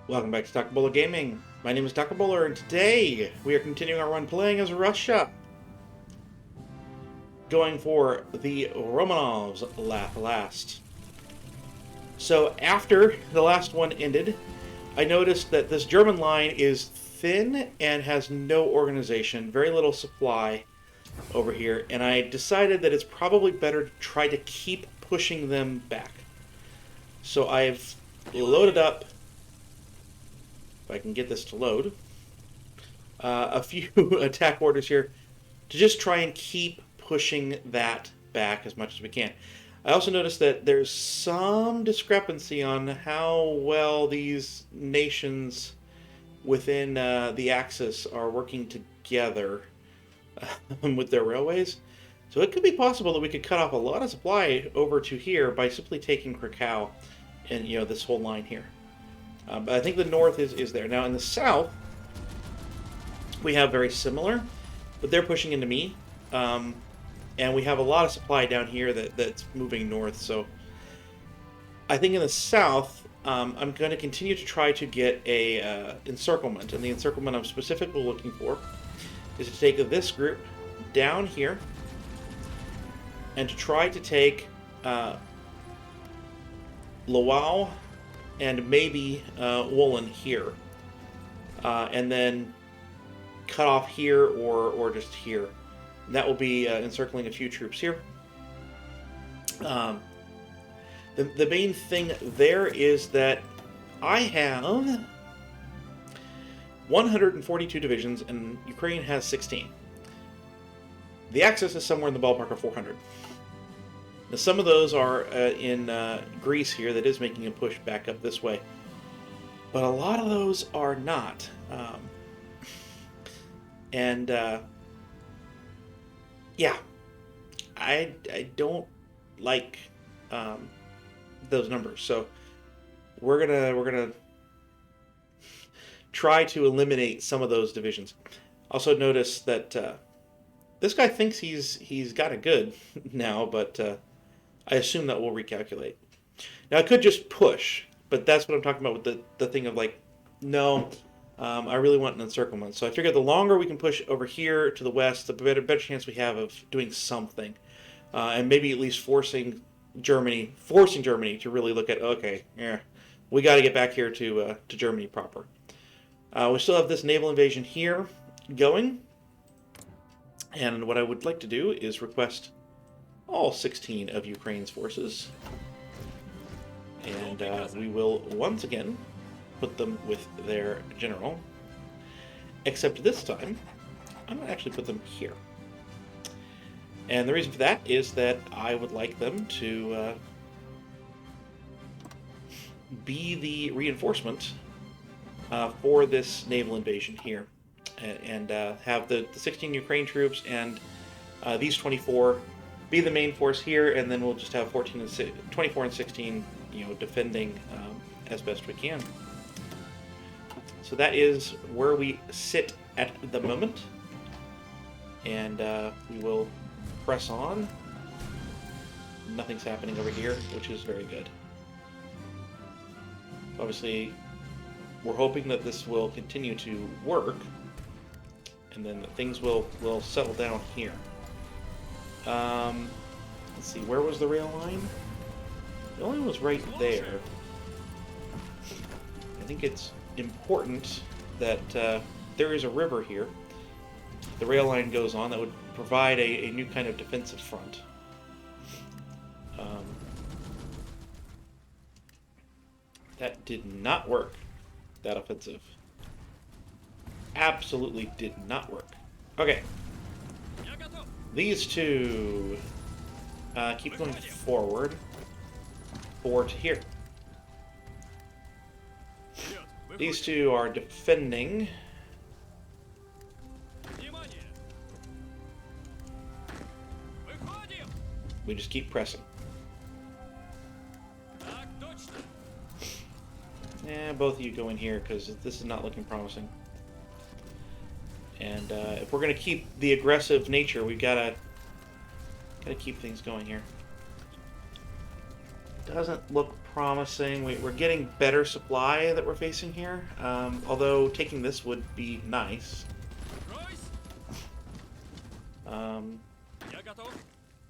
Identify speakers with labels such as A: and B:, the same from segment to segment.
A: Welcome back to Dr. Bowler Gaming. My name is Dr. Bowler, and today we are continuing our run playing as Russia. Going for the Romanovs Laugh Last. So after the last one ended, I noticed that this German line is thin and has no organization, very little supply over here, and I decided that it's probably better to try to keep pushing them back. So I've loaded up, if I can get this to load, a few attack orders here to just try and keep pushing that back as much as we can. I also noticed that there's some discrepancy on how well these nations within the Axis are working together with their railways. So it could be possible that we could cut off a lot of supply over to here by simply taking Krakow and this whole line here. But I think the north is there. Now in the south, we have very similar, but they're pushing into me. And we have a lot of supply down here that's moving north. So I think in the south, I'm going to continue to try to get a encirclement. And the encirclement I'm specifically looking for is to take this group down here and to try to take Lwów and maybe Wollin here. And then cut off here or just here. And that will be encircling a few troops here. The main thing there is that I have 142 divisions and Ukraine has 16. The Axis is somewhere in the ballpark of 400. Now some of those are in Greece here that is making a push back up this way. But a lot of those are not. Yeah, I don't like those numbers, so we're gonna try to eliminate some of those divisions. Also notice that this guy thinks he's got it good now, but I assume that we'll recalculate. Now I could just push, but that's what I'm talking about with the thing of like, no. I really want an encirclement. So I figured the longer we can push over here to the west, the better chance we have of doing something. And maybe at least forcing Germany to really look at, okay, yeah, we got to get back here to Germany proper. We still have this naval invasion here going. And what I would like to do is request all 16 of Ukraine's forces. And we will once again put them with their general, except this time I'm going to actually put them here. And the reason for that is that I would like them to be the reinforcement for this naval invasion here, and have the 16 Ukraine troops and these 24 be the main force here, and then we'll just have 24 and 16 defending as best we can. So that is where we sit at the moment, and we will press on. Nothing's happening over here, which is very good. Obviously, we're hoping that this will continue to work, and then things will settle down here. Let's see, where was the rail line? The rail line was right there. I think it's important that there is a river here. The rail line goes on that would provide a new kind of defensive front. That did not work. That offensive absolutely did not work. Okay, these two keep going forward to here. These two are defending. We just keep pressing. Yeah, both of you go in here because this is not looking promising. And if we're going to keep the aggressive nature, we've got to keep things going here. Doesn't look promising. We're getting better supply that we're facing here. Although taking this would be nice.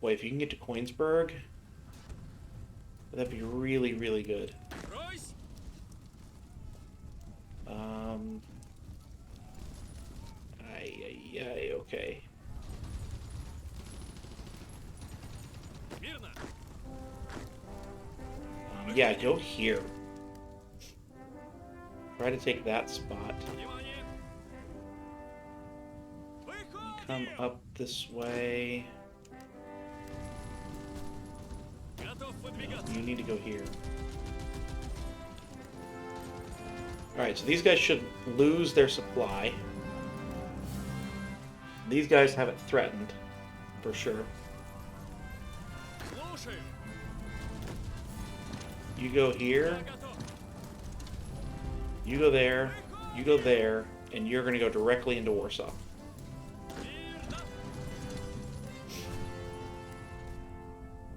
A: Boy, if you can get to Koenigsberg, that'd be really, really good. Okay. Yeah, go here. Try to take that spot. Come up this way. No, you need to go here. Alright, so these guys should lose their supply. These guys have it threatened, for sure. You go here. You go there. You go there. And you're going to go directly into Warsaw.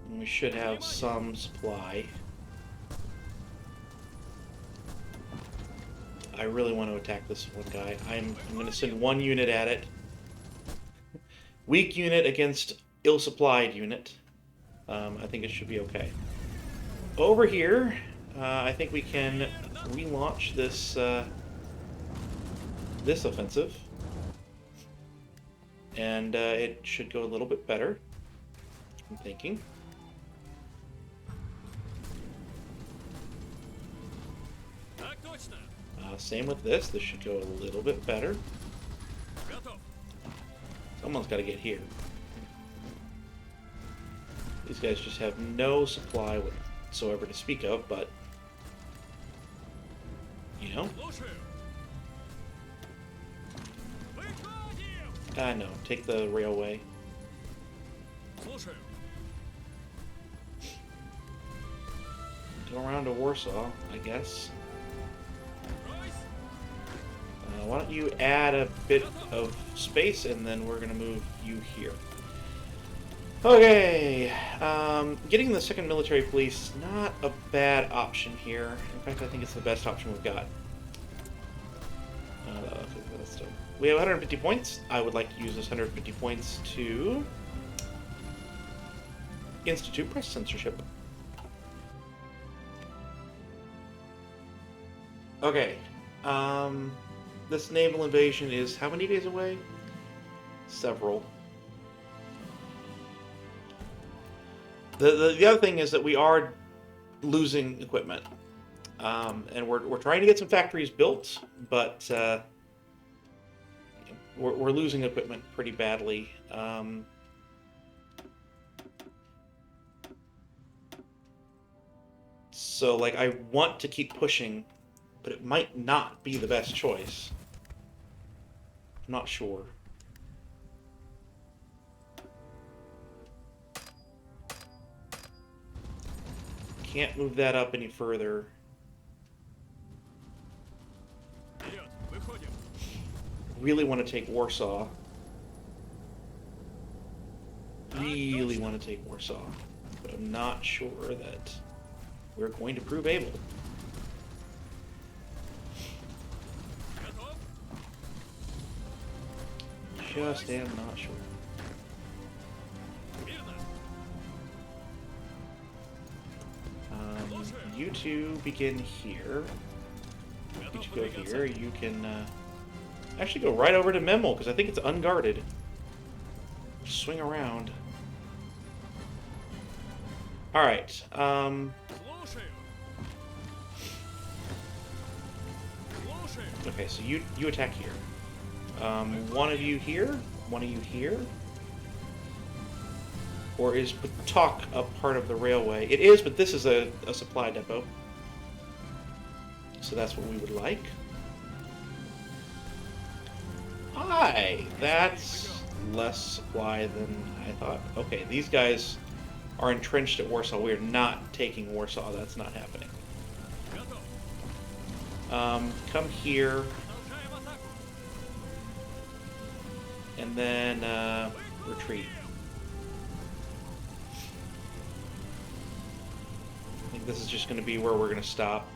A: And we should have some supply. I really want to attack this one guy. I'm going to send one unit at it. Weak unit against ill-supplied unit. I think it should be okay. Over here, I think we can relaunch this this offensive, and it should go a little bit better, I'm thinking. Same with this. This should go a little bit better. Someone's got to get here. These guys just have no supply whatsoever to speak of, but you know. No, take the railway. Go around to Warsaw, I guess. Why don't you add a bit of space, and then we're going to move you here. Okay, getting the second military police is not a bad option here. In fact, I think it's the best option we've got. We have 150 points. I would like to use this 150 points to institute press censorship. Okay, this naval invasion is how many days away? Several. The other thing is that we are losing equipment, and we're trying to get some factories built, but we're losing equipment pretty badly. So like I want to keep pushing, but it might not be the best choice. I'm not sure. Can't move that up any further. Really want to take Warsaw. Really want to take Warsaw. But I'm not sure that we're going to prove able. Just am not sure. You two begin here. You two go here. You can actually go right over to Memel, because I think it's unguarded. Swing around. Alright. Okay, so you attack here. One of you here? One of you here? Or is Patok a part of the railway? It is, but this is a supply depot. So that's what we would like. Hi! That's less supply than I thought. Okay, these guys are entrenched at Warsaw. We are not taking Warsaw. That's not happening. Come here. And then retreat. I think think this is just going to be where we're going to stop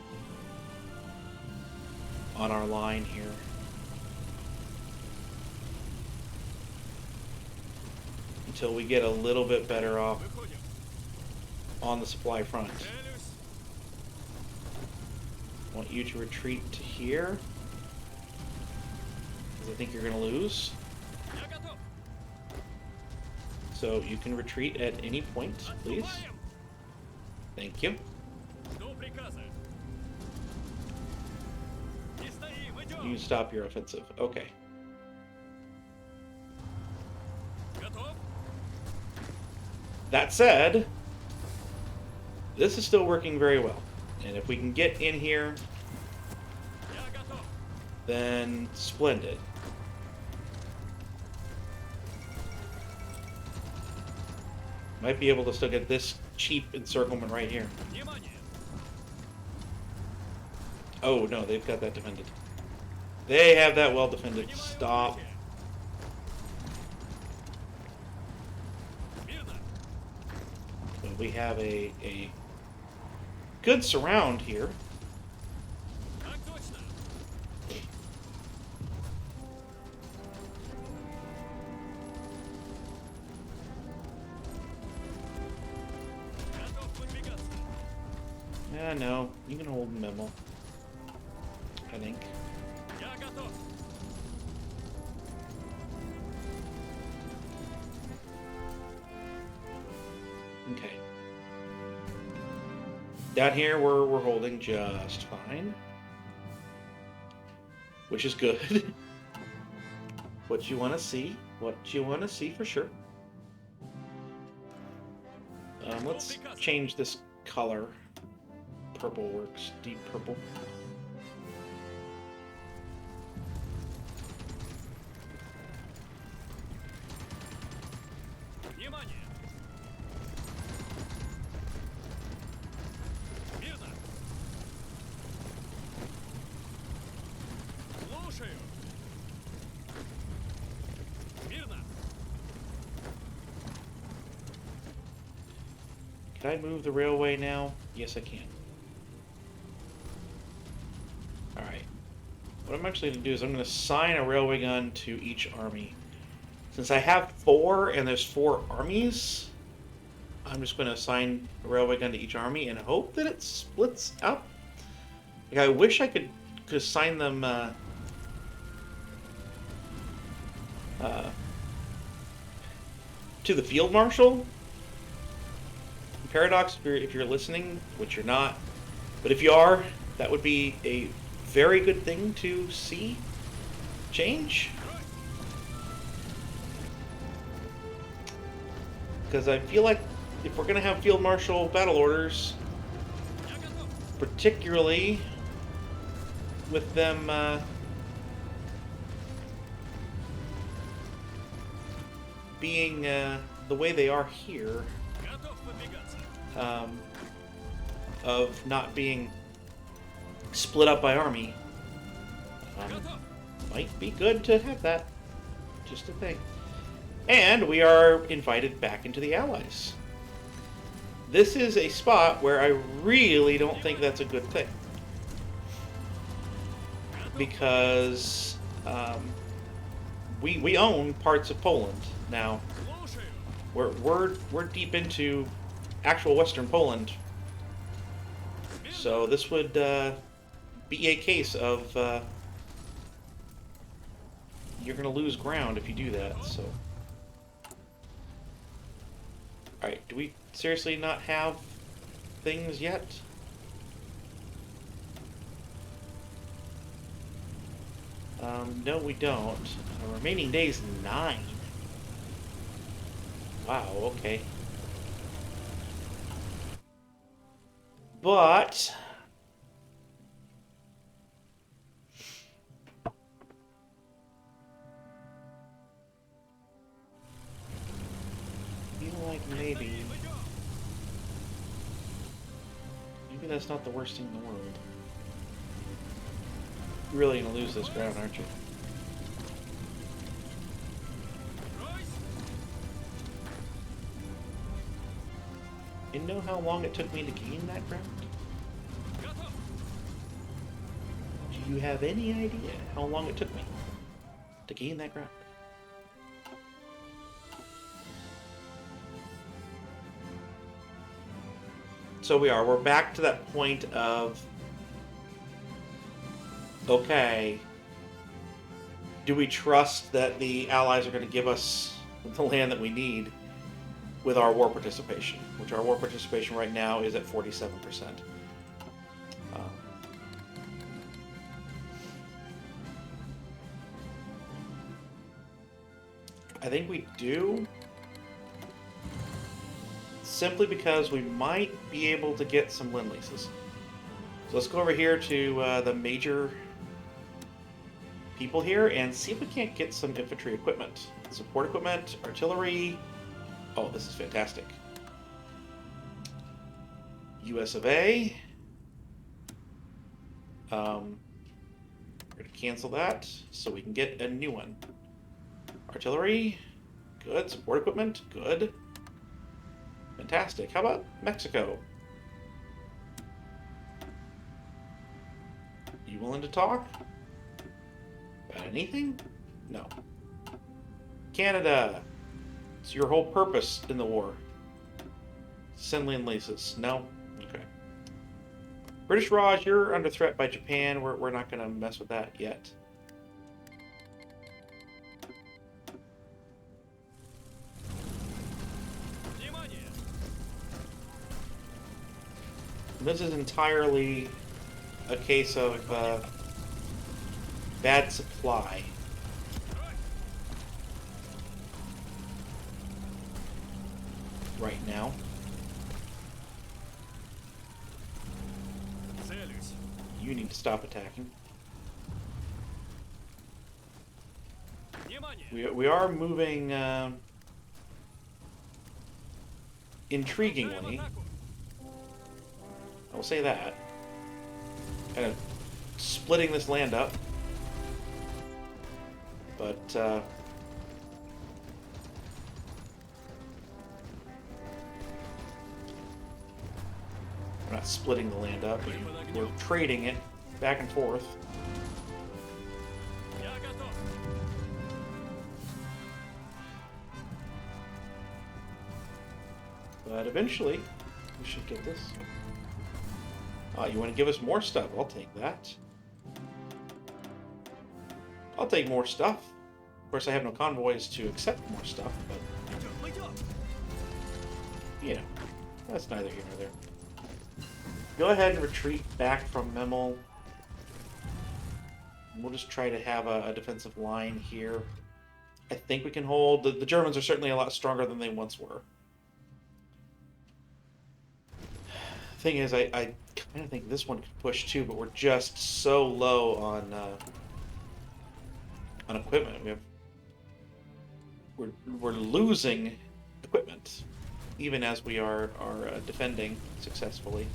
A: on our line here. Until we get a little bit better off on the supply front. I want you to retreat to here, because I think you're going to lose. So you can retreat at any point, please. Thank you. You can stop your offensive. Okay. That said, this is still working very well. And if we can get in here, then splendid. Might be able to still get this cheap encirclement right here. Oh no, they've got that defended. They have that well defended. Stop. But we have a good surround here. Yeah, no, you can hold memo, I think. Okay. Down here, we're holding just fine, which is good. What you want to see, for sure. Let's change this color. Purple works, deep purple. Can I move the railway now? Yes, I can. Alright. What I'm actually going to do is I'm going to assign a railway gun to each army. Since I have 4 and there's 4 armies, I'm just going to assign a railway gun to each army and hope that it splits up. Like, I wish I could assign them to the field marshal. Paradox, if you're listening, which you're not, but if you are, that would be a very good thing to see change. Because I feel like if we're going to have field marshal battle orders, particularly with them being the way they are here, of not being split up by army, might be good to have that. Just a thing. And we are invited back into the Allies. This is a spot where I really don't think that's a good thing. Because we own parts of Poland now. We're deep into actual Western Poland, so this would be a case of you're going to lose ground if you do that. So, all right, do we seriously not have things yet? No, we don't. The remaining days 9. Wow. Okay. But I feel like maybe that's not the worst thing in the world. You're really gonna lose this ground, aren't you? You know how long it took me to gain that ground? Do you have any idea how long it took me to gain that ground? So we're back to that point of, okay, do we trust that the Allies are going to give us the land that we need with our war participation, which our war participation right now is at 47%. I think we do, simply because we might be able to get some Lend Leases. So let's go over here to the major people here and see if we can't get some infantry equipment. Support equipment, artillery. Oh, this is fantastic. US of A. We're going to cancel that so we can get a new one. Artillery, good. Support equipment, good. Fantastic. How about Mexico? You willing to talk? About anything? No. Canada. It's your whole purpose in the war. Send Lend Leases. No? Okay. British Raj, you're under threat by Japan. We're not going to mess with that yet. This is entirely a case of bad supply. Right now. You need to stop attacking. We are moving intriguingly. I will say that. Kind of splitting this land up. But we're not splitting the land up. We're trading it back and forth. But eventually, we should get this. You want to give us more stuff? I'll take that. I'll take more stuff. Of course, I have no convoys to accept more stuff, but... you know, that's neither here nor there. Go ahead and retreat back from Memel. We'll just try to have a defensive line here. I think we can hold. The Germans are certainly a lot stronger than they once were. Thing is, I kind of think this one could push too, but we're just so low on equipment. We're losing equipment, even as we are defending successfully.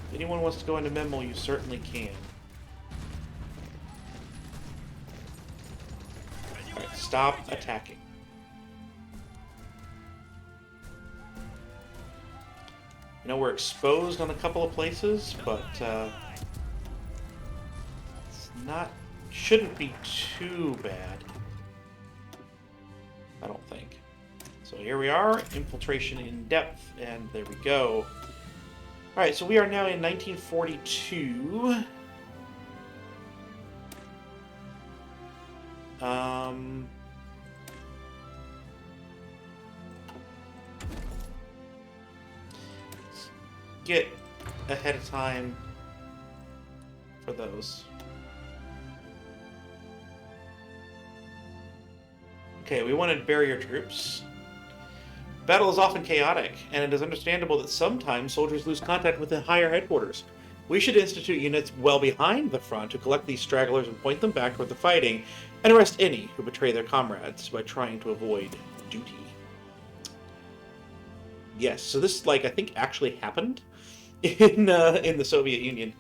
A: If anyone wants to go into Memel, you certainly can. All right, stop attacking. You know, we're exposed on a couple of places, but shouldn't be too bad. I don't think. So here we are, infiltration in depth, and there we go. Alright, so we are now in 1942. Get ahead of time for those. Okay, we wanted barrier troops. Battle is often chaotic, and it is understandable that sometimes soldiers lose contact with the higher headquarters. We should institute units well behind the front to collect these stragglers and point them back toward the fighting, and arrest any who betray their comrades by trying to avoid duty. Yes, so this, I think actually happened in the Soviet Union.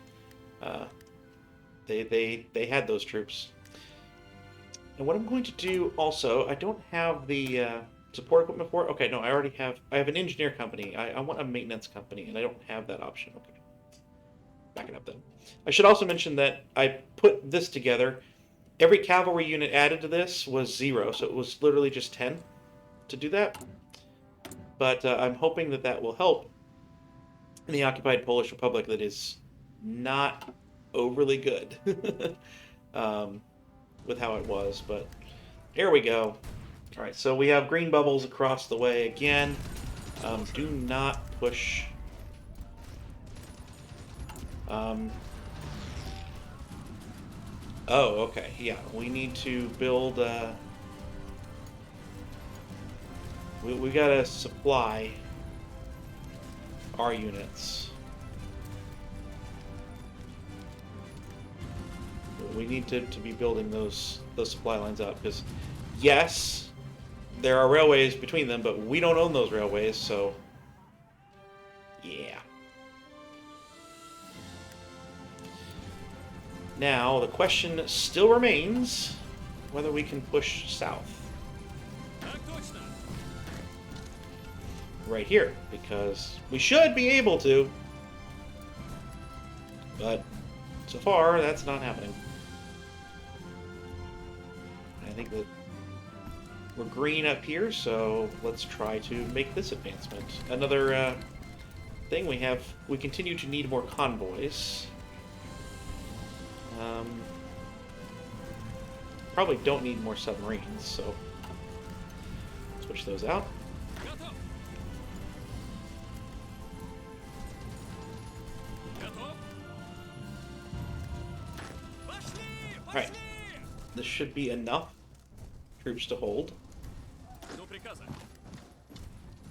A: They had those troops. And what I'm going to do also, I don't have the Support equipment for it? Okay, no, I already have. I have an engineer company. I want a maintenance company, and I don't have that option. Okay. Back it up then. I should also mention that I put this together. Every cavalry unit added to this was 0, so it was literally just 10 to do that. But I'm hoping that that will help in the occupied Polish Republic that is not overly good with how it was. But here we go. All right, so we have green bubbles across the way again. Do not push. Oh, okay. Yeah, we need to build. We gotta supply our units. We need to be building those supply lines up because, yes, there are railways between them, but we don't own those railways, so yeah. Now, the question still remains whether we can push south. Right here, because we should be able to, but so far, that's not happening. I think that we're green up here, so let's try to make this advancement. Another thing we continue to need more convoys. Probably don't need more submarines, so switch those out. Alright, this should be enough troops to hold.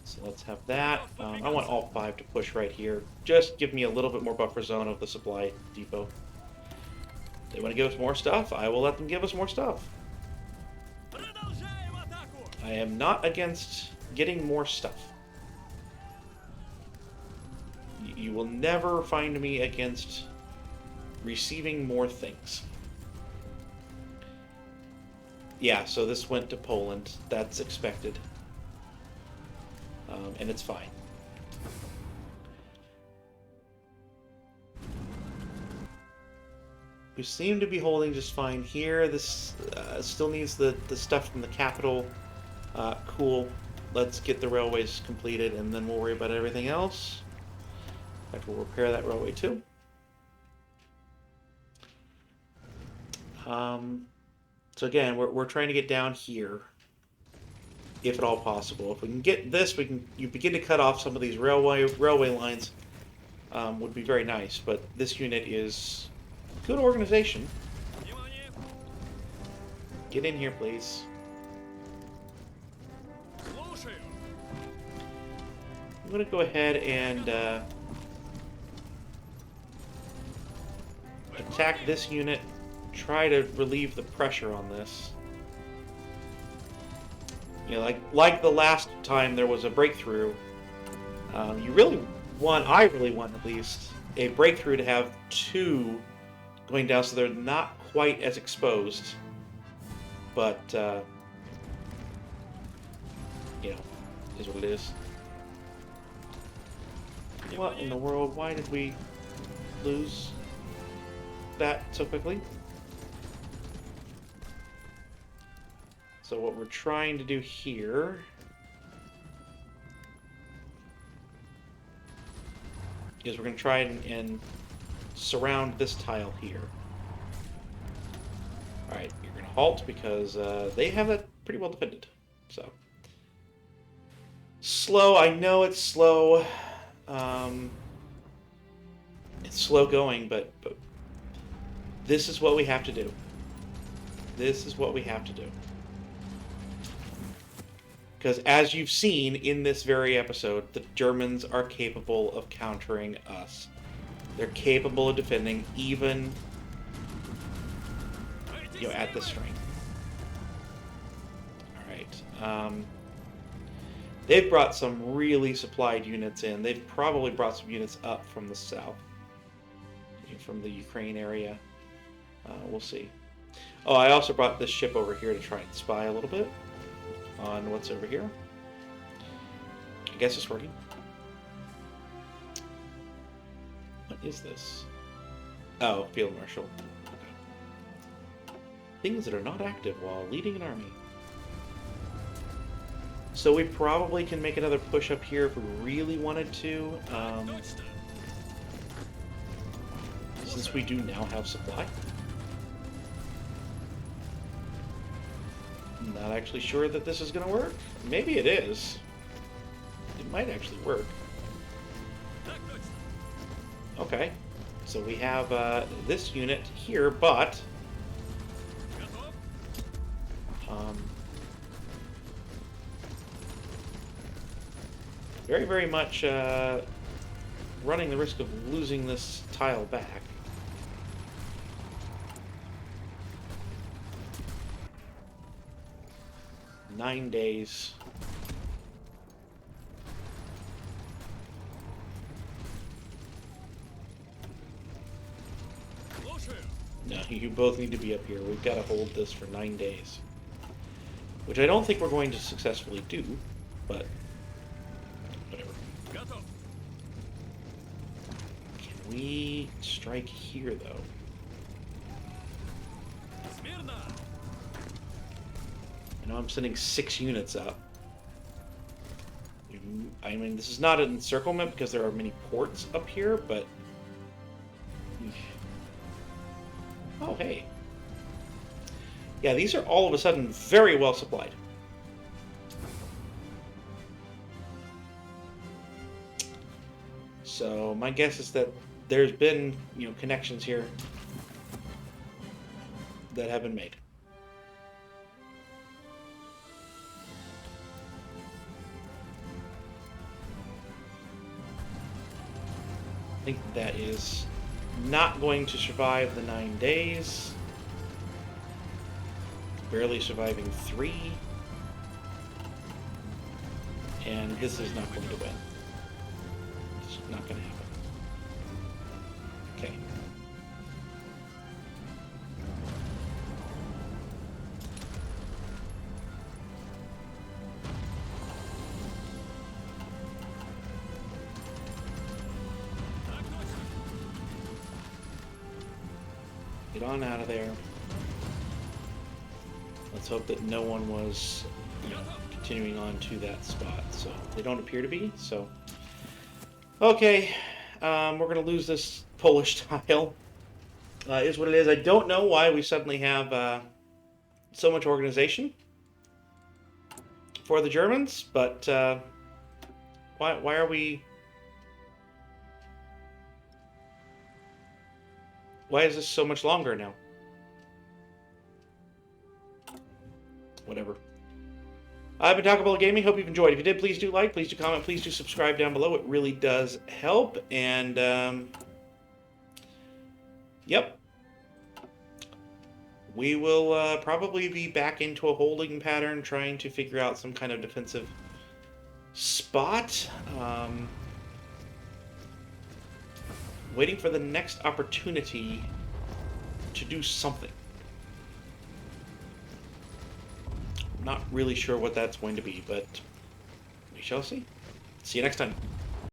A: So let's have that. I want all 5 to push right here. Just give me a little bit more buffer zone of the supply depot. They want to give us more stuff, I will let them give us more stuff. I am not against getting more stuff. You will never find me against receiving more things. Yeah, so this went to Poland. That's expected. And it's fine. We seem to be holding just fine here. This still needs the stuff from the capital. Cool. Let's get the railways completed, and then we'll worry about everything else. In fact, we'll repair that railway too. So again, we're trying to get down here, if at all possible. If we can get this, you begin to cut off some of these railway lines. Would be very nice, but this unit is good organization. Get in here, please. I'm going to go ahead and attack this unit. Try to relieve the pressure on this. You know, like the last time there was a breakthrough. I really want at least a breakthrough to have 2 going down, so they're not quite as exposed. But you know, is what it is. What in the world? Why did we lose that so quickly? So what we're trying to do here is we're going to try and surround this tile here. Alright, you're going to halt because they have that pretty well defended. So slow, I know it's slow. It's slow going, but this is what we have to do. This is what we have to do. Because as you've seen in this very episode, the Germans are capable of countering us. They're capable of defending even, you know, at this strength. Alright. They've brought some really supplied units in. They've probably brought some units up from the south. From the Ukraine area. We'll see. Oh, I also brought this ship over here to try and spy a little bit on what's over here. guess it's working. What is this? Oh, Field Marshal. Okay. Things that are not active while leading an army. So we probably can make another push up here if we really wanted to. Since we do now have supply. I'm not actually sure that this is going to work. Maybe it is. It might actually work. Okay. So we have this unit here, but... very, very much running the risk of losing this tile back. Nine days. No, you both need to be up here. We've got to hold this for 9 days. Which I don't think we're going to successfully do, but whatever. Can we strike here, though? I know I'm sending 6 units up. I mean, this is not an encirclement because there are many ports up here, but... oh, hey. Yeah, these are all of a sudden very well supplied. So my guess is that there's been, connections here that have been made. I think that is not going to survive the 9 days. Barely surviving 3. And this is not going to win. It's not going to happen. Okay. Get on out of there. Let's hope that no one was, continuing on to that spot. So they don't appear to be. So, okay, we're gonna lose this Polish tile. Is what it is. I don't know why we suddenly have so much organization for the Germans, but why are we? Why is this so much longer now? Whatever. I've been talking about gaming. Hope you've enjoyed. If you did, please do like, please do comment, please do subscribe down below. It really does help. And, yep. We will probably be back into a holding pattern, trying to figure out some kind of defensive spot. Waiting for the next opportunity to do something. Not really sure what that's going to be, but we shall see. See you next time.